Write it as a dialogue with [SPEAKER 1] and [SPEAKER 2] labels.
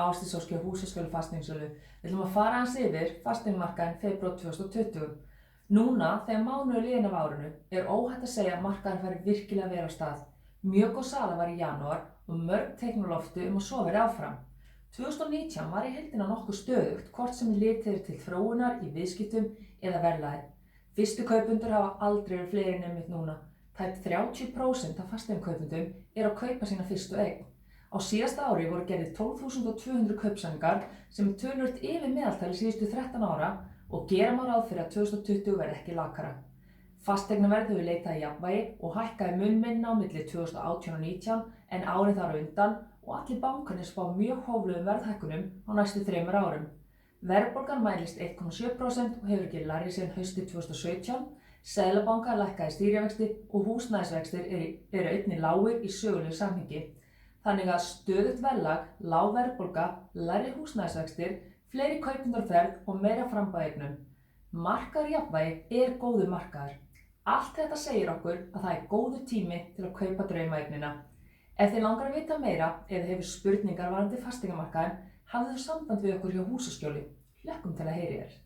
[SPEAKER 1] Ásdís Ósk hjá Húsaskjóli Fasteignasölu. Við ætlum að fara aðeins yfir fasteignamarkaðinn febrúar 2020. Núna, þegar mánuður liðinn af árinu, óhætt að segja að markaðurinn fari virkilega vel af stað. Mjög góð sala var í janúar og mörg teikn á lofti að svo verði áfram. 2019 var í heildina nokkuð stöðugt, hvort sem litið til þróunar í viðskiptum eða verðlagi. Fyrstu kaupendur hafa aldrei verið fleiri en einmitt núna. Tæp 30% af fasteignakaupendum að kaupa sína fyrstu eign. Á síðasta ári voru gerðir 12.200 kaupsamningar sem töluvert yfir meðaltali síðustu 13 ára og gera má ráð fyrir að 2020 verði ekki lakara. Fasteignaverð hefur leitað í jafnvægi og hækkaði mun minna á milli 2018 og 2019 en árið þar á undan og allir bankarnir spá mjög hóflegum verðhækkunum á næstu 3 árum. Verðbólgan mælist 1,7% og hefur ekki lægri síðan haustið 2017. Seðlabankar lækkaði stýrivexti og húsnæðisvextir eru einnig lágir í sögulegu samhengi. Þannig að stöðugt verðlag, lág verðbólga, lægri húsnæðisvextir, fleiri kaupendur á ferð og meira framboð af eignum. Markaður í jafnvægi góður markaður. Allt þetta segir okkur að það góður tími til að kaupa draumaeignina. Ef þið langar að vita meira eða hefur spurningar varðandi fasteignamarkaðinn, hafðu samband við okkur hjá Húsaskjóli. Hlökkum til að heyra þér.